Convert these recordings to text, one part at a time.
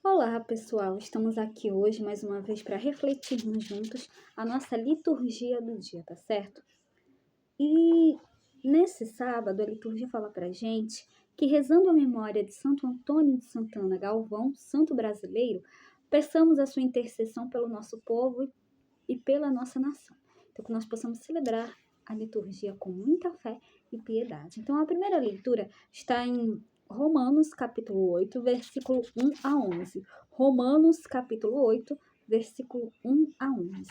Olá, pessoal! Estamos aqui hoje mais uma vez para refletirmos juntos a nossa liturgia do dia, tá certo? E nesse sábado, a liturgia fala para gente que, rezando a memória de Santo Antônio de Santana Galvão, santo brasileiro, peçamos a sua intercessão pelo nosso povo e pela nossa nação. Então, que nós possamos celebrar a liturgia com muita fé e piedade. Então, a primeira leitura está em Romanos, capítulo 8, versículo 1 a 11. Romanos, capítulo 8, versículo 1 a 11.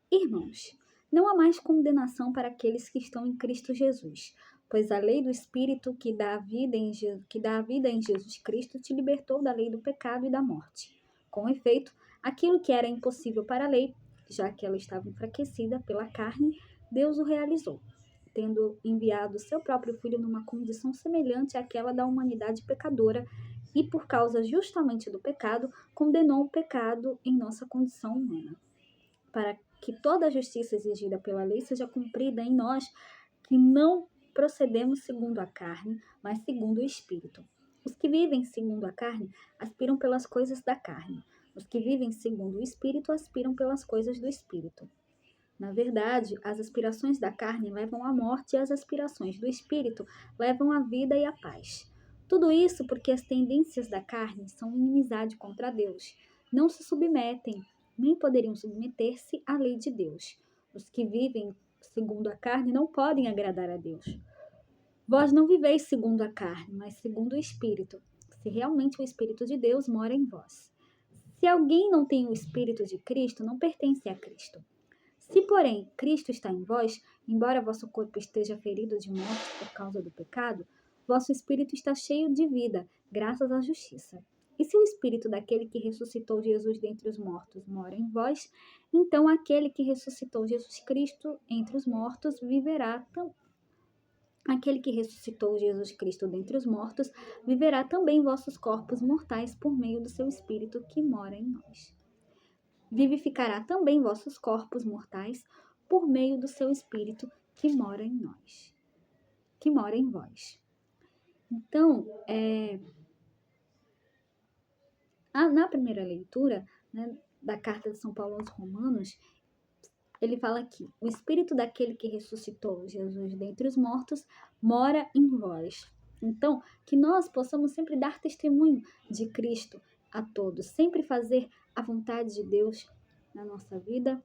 Irmãos, não há mais condenação para aqueles que estão em Cristo Jesus, pois a lei do Espírito que dá a vida em Jesus Cristo te libertou da lei do pecado e da morte. Com efeito, aquilo que era impossível para a lei, já que ela estava enfraquecida pela carne, Deus o realizou, tendo enviado seu próprio Filho numa condição semelhante àquela da humanidade pecadora, e por causa justamente do pecado, condenou o pecado em nossa condição humana, para que toda a justiça exigida pela lei seja cumprida em nós, que não procedemos segundo a carne, mas segundo o Espírito. Os que vivem segundo a carne aspiram pelas coisas da carne. Os que vivem segundo o Espírito aspiram pelas coisas do Espírito. Na verdade, as aspirações da carne levam à morte e as aspirações do Espírito levam à vida e à paz. Tudo isso porque as tendências da carne são inimizade contra Deus. Não se submetem, nem poderiam submeter-se à lei de Deus. Os que vivem segundo a carne não podem agradar a Deus. Vós não viveis segundo a carne, mas segundo o Espírito, se realmente o Espírito de Deus mora em vós. Se alguém não tem o Espírito de Cristo, não pertence a Cristo. Se, porém, Cristo está em vós, embora vosso corpo esteja ferido de morte por causa do pecado, vosso espírito está cheio de vida, graças à justiça. E se o espírito daquele que ressuscitou Jesus dentre os mortos mora em vós, então aquele que ressuscitou Jesus Cristo entre os mortos viverá também. Aquele que ressuscitou Jesus Cristo dentre os mortos viverá também vossos corpos mortais por meio do seu espírito que mora em nós. Vivificará também vossos corpos mortais por meio do seu Espírito que mora em nós, que mora em vós. Então, na primeira leitura, né, da carta de São Paulo aos Romanos, ele fala que o Espírito daquele que ressuscitou Jesus dentre os mortos mora em vós. Então, que nós possamos sempre dar testemunho de Cristo a todos, sempre fazer a vontade de Deus na nossa vida,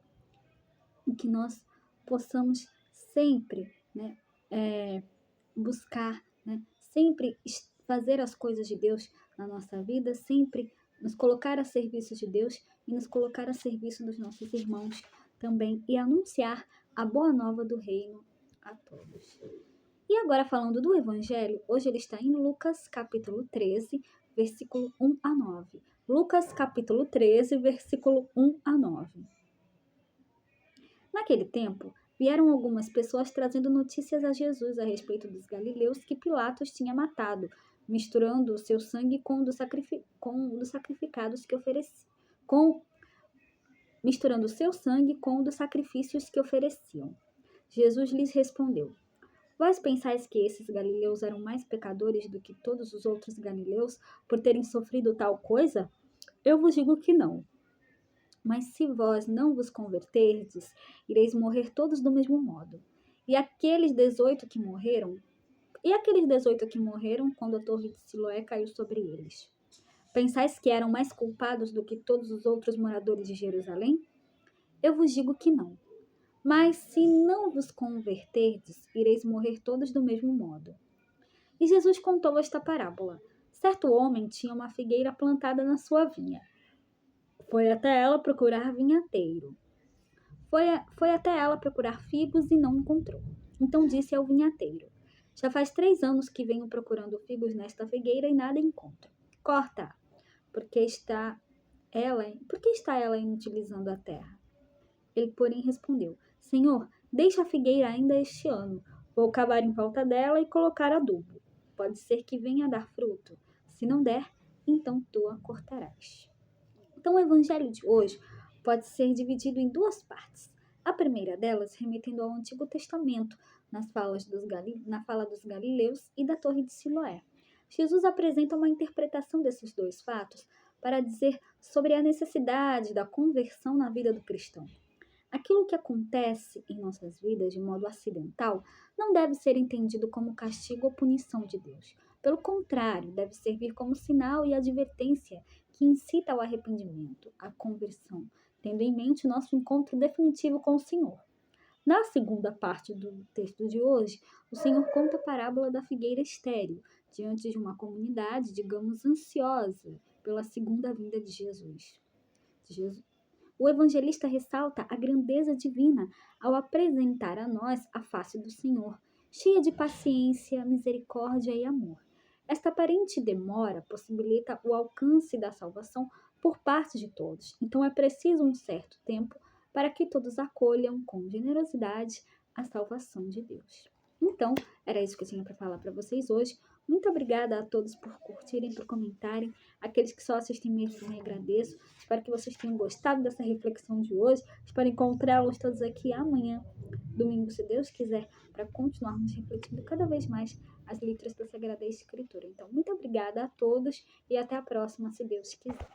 e que nós possamos sempre, né, buscar, né, sempre fazer as coisas de Deus na nossa vida, sempre nos colocar a serviço de Deus e nos colocar a serviço dos nossos irmãos também, e anunciar a boa nova do reino a todos. E agora, falando do Evangelho, hoje ele está em Lucas capítulo 13, versículo 1 a 9. Lucas capítulo 13, versículo 1 a 9. Naquele tempo, vieram algumas pessoas trazendo notícias a Jesus a respeito dos galileus que Pilatos tinha matado, misturando o seu sangue com o dos sacrificados que misturando o seu sangue com o dos sacrifícios que ofereciam. Jesus lhes respondeu: Vós pensais que esses galileus eram mais pecadores do que todos os outros galileus por terem sofrido tal coisa? Eu vos digo que não. Mas se vós não vos converterdes, ireis morrer todos do mesmo modo. E aqueles 18 que morreram quando a torre de Siloé caiu sobre eles? Pensais que eram mais culpados do que todos os outros moradores de Jerusalém? Eu vos digo que não. Mas se não vos converterdes, ireis morrer todos do mesmo modo. E Jesus contou esta parábola. Certo homem tinha uma figueira plantada na sua vinha. Foi até ela procurar vinhateiro. Foi até ela procurar figos e não encontrou. Então disse ao vinhateiro: Já faz 3 anos que venho procurando figos nesta figueira e nada encontro. Corta, porque está ela inutilizando a terra? Ele, porém, respondeu: Senhor, deixa a figueira ainda este ano. Vou cavar em volta dela e colocar adubo. Pode ser que venha a dar fruto. Se não der, então tu a cortarás. Então, o evangelho de hoje pode ser dividido em 2 partes. A primeira delas remetendo ao Antigo Testamento, na fala dos galileus e da Torre de Siloé. Jesus apresenta uma interpretação desses dois fatos para dizer sobre a necessidade da conversão na vida do cristão. Aquilo que acontece em nossas vidas de modo acidental não deve ser entendido como castigo ou punição de Deus. Pelo contrário, deve servir como sinal e advertência que incita ao arrependimento, à conversão, tendo em mente o nosso encontro definitivo com o Senhor. Na segunda parte do texto de hoje, o Senhor conta a parábola da figueira estéril, diante de uma comunidade, digamos, ansiosa pela segunda vinda de Jesus. O evangelista ressalta a grandeza divina ao apresentar a nós a face do Senhor, cheia de paciência, misericórdia e amor. Esta aparente demora possibilita o alcance da salvação por parte de todos, então é preciso um certo tempo para que todos acolham com generosidade a salvação de Deus. Então, era isso que eu tinha para falar para vocês hoje. Muito obrigada a todos por curtirem, por comentarem. Aqueles que só assistem mesmo, eu me agradeço. Espero que vocês tenham gostado dessa reflexão de hoje. Espero encontrá-los todos aqui amanhã, domingo, se Deus quiser, para continuarmos refletindo cada vez mais as letras da Sagrada Escritura. Então, muito obrigada a todos e até a próxima, se Deus quiser.